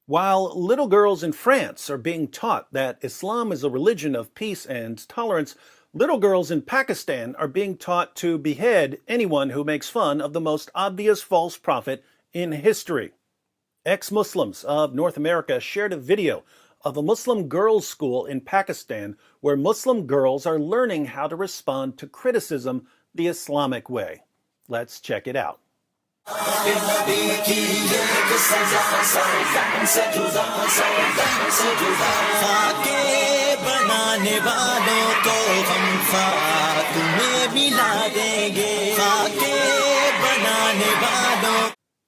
While little girls in France are being taught that Islam is a religion of peace and tolerance, little girls in Pakistan are being taught to behead anyone who makes fun of the most obvious false prophet in history. Ex-Muslims of North America shared a video of a Muslim girls' school in Pakistan where Muslim girls are learning how to respond to criticism the Islamic way. Let's check it out.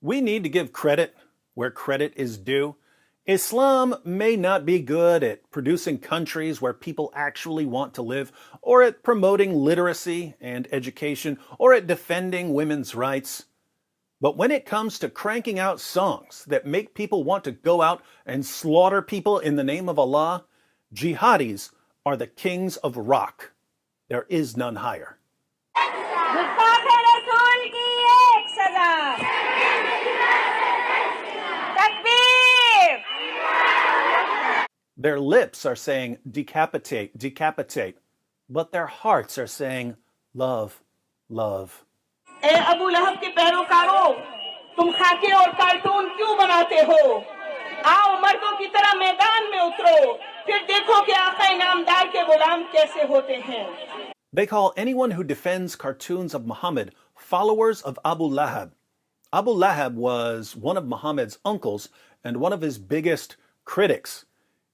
We need to give credit where credit is due. Islam may not be good at producing countries where people actually want to live, or at promoting literacy and education, or at defending women's rights. But when it comes to cranking out songs that make people want to go out and slaughter people in the name of Allah, jihadis are the kings of rock. There is none higher. Their lips are saying decapitate, decapitate, but their hearts are saying love, love. ए अबू लहब के पैरोकारों, तुम खाके और cartoon क्यों बनाते हो? आओ मर्दों की तरह मैदान में उतरो, फिर देखो कि आका इनामदार के गुलाम कैसे होते हैं. They call anyone who defends cartoons of Muhammad followers of Abu Lahab. Abu Lahab was one of Muhammad's uncles and one of his biggest critics.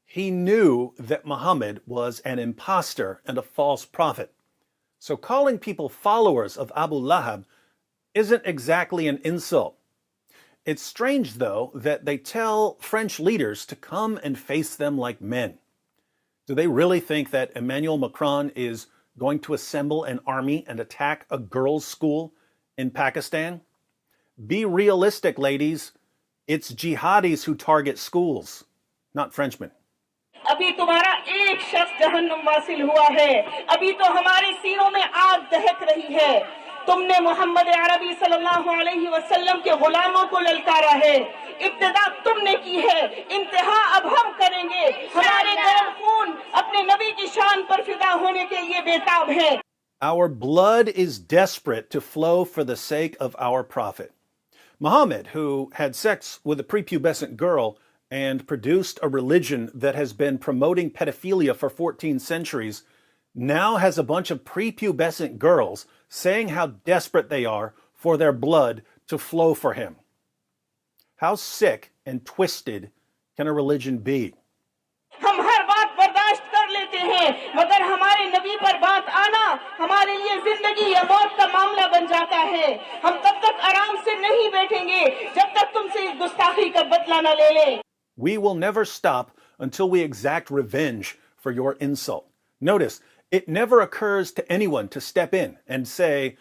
He knew that Muhammad was an impostor and a false prophet. So calling people followers of Abu Lahab isn't exactly an insult. It's strange, though, that they tell French leaders to come and face them like men. Do they really think that Emmanuel Macron is going to assemble an army and attack a girls' school in Pakistan? Be realistic, ladies. It's jihadis who target schools, not Frenchmen. अभी तुम्हारा एक शख्स जहन्नुम Vasil हुआ है. अभी तो हमारे सीनों में आग दहक रही है. तुमने मोहम्मद अरबी सल्लल्लाहु अलैहि वसल्लम के गुलामों को ललकारा है. इब्तिदा तुमने की है, इंतहा अब हम करेंगे. हमारे गर्म खून अपने नबी की शान पर फिदा होने के लिए बेताब है. Our blood is desperate to flow for the sake of our prophet. Muhammad, who had sex with a prepubescent girl and produced a religion that has been promoting pedophilia for 14 centuries, now has a bunch of prepubescent girls saying how desperate they are for their blood to flow for him. How sick and twisted can a religion be? हम हर बात बर्दाश्त कर लेते हैं, मगर हमारे नबी पर बात आना हमारे लिए जिंदगी या मौत का मामला बन जाता है. हम तब तक आराम से नहीं बैठेंगे जब तक तुमसे इस गुस्ताखी का बदला न ले लें. We will never stop until we exact revenge for your insult. Notice, it never occurs to anyone to step in and say,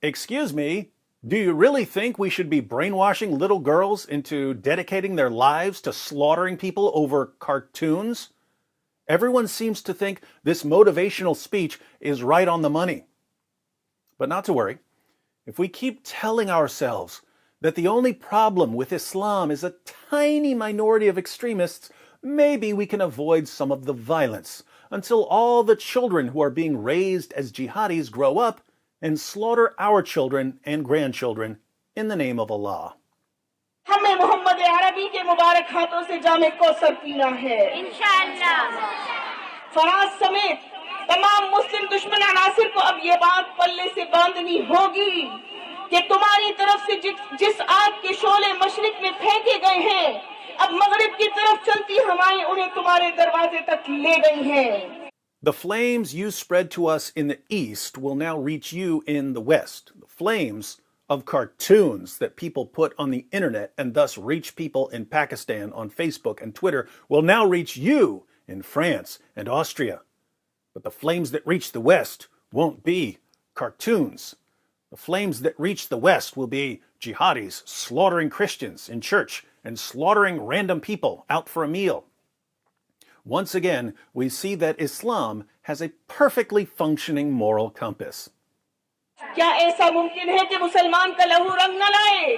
excuse me, do you really think we should be brainwashing little girls into dedicating their lives to slaughtering people over cartoons? Everyone seems to think this motivational speech is right on the money. But not to worry. If we keep telling ourselves that the only problem with Islam is a tiny minority of extremists, maybe we can avoid some of the violence until all the children who are being raised as jihadis grow up and slaughter our children and grandchildren in the name of Allah. हमें मोहम्मद अरबी के मुबारक हाथों से जामे कौसर पीना है इंशाअल्लाह. फराज समेत तमाम मुस्लिम दुश्मन अनासिर को अब ये बात पल्ले से बांधनी होगी कि तुम्हारी तरफ से जिस आग के शोले मशरिक में फेंके गए हैं, अब मगरिब की तरफ चलती हवाएं उन्हें तुम्हारे दरवाजे तक ले गई हैं. The flames you spread to us in the east will now reach you in the west. The flames of cartoons that people put on the internet and thus reach people in Pakistan on Facebook and Twitter will now reach you in France and Austria. But the flames that reach the west won't be cartoons. The flames that reach the west will be jihadis slaughtering Christians in church and slaughtering random people out for a meal. Once again, we see that Islam has a perfectly functioning moral compass. क्या ऐसा मुमकिन है कि मुसलमान का लहू रंग न लाए?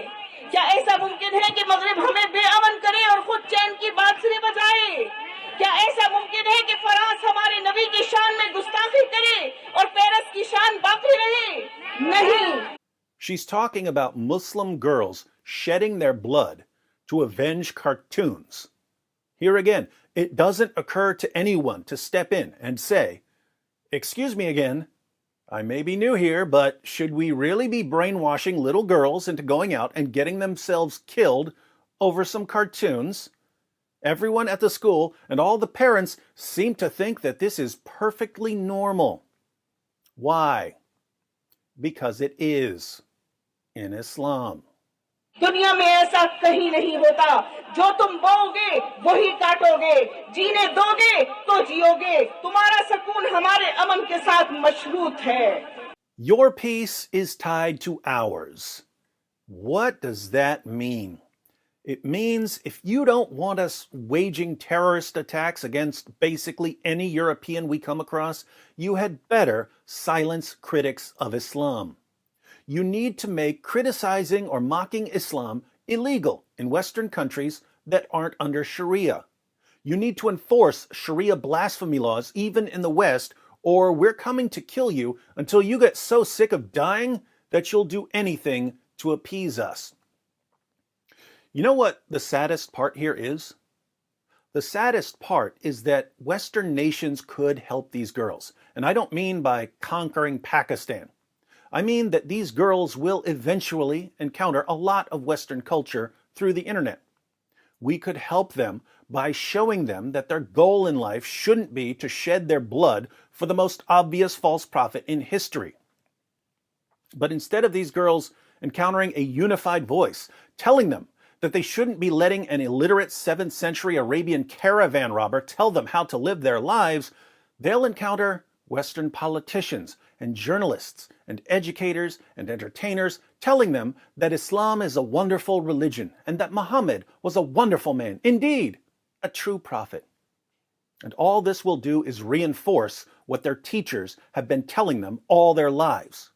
क्या ऐसा मुमकिन है कि मगरिब हमें बेअमन करे और खुद She's talking about Muslim girls shedding their blood to avenge cartoons. Here again, it doesn't occur to anyone to step in and say, "Excuse me again, I may be new here, but should we really be brainwashing little girls into going out and getting themselves killed over some cartoons?" Everyone at the school and all the parents seem to think that this is perfectly normal. Why? Because it is in Islam. दुनिया में ऐसा कहीं नहीं होता जो तुम बोओगे वही काटोगे जीने दोगे तो जियोगे तुम्हारा सुकून हमारे अमन के साथ मशरूत है Your peace is tied to ours. What does that mean? It means if you don't want us waging terrorist attacks against basically any European we come across, you had better silence critics of Islam. You need to make criticizing or mocking Islam illegal in Western countries that aren't under Sharia. You need to enforce Sharia blasphemy laws even in the West, or we're coming to kill you until you get so sick of dying that you'll do anything to appease us. You know what the saddest part here is? The saddest part is that Western nations could help these girls. And I don't mean by conquering Pakistan. I mean that these girls will eventually encounter a lot of Western culture through the internet. We could help them by showing them that their goal in life shouldn't be to shed their blood for the most obvious false prophet in history. But instead of these girls encountering a unified voice, telling them that they shouldn't be letting an illiterate 7th century Arabian caravan robber tell them how to live their lives, they'll encounter Western politicians and journalists and educators and entertainers telling them that Islam is a wonderful religion and that Muhammad was a wonderful man, indeed, a true prophet. And all this will do is reinforce what their teachers have been telling them all their lives.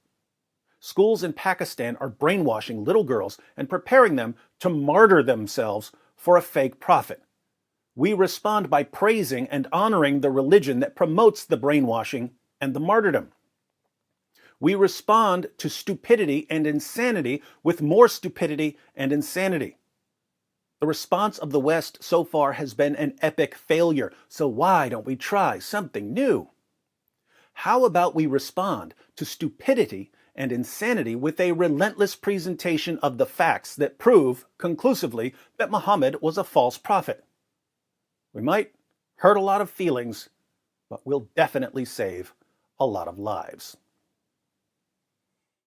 Schools in Pakistan are brainwashing little girls and preparing them to martyr themselves for a fake prophet. We respond by praising and honoring the religion that promotes the brainwashing and the martyrdom. We respond to stupidity and insanity with more stupidity and insanity. The response of the West so far has been an epic failure, so why don't we try something new? How about we respond to stupidity and insanity with a relentless presentation of the facts that prove conclusively that Muhammad was a false prophet? We might hurt a lot of feelings, but we'll definitely save a lot of lives.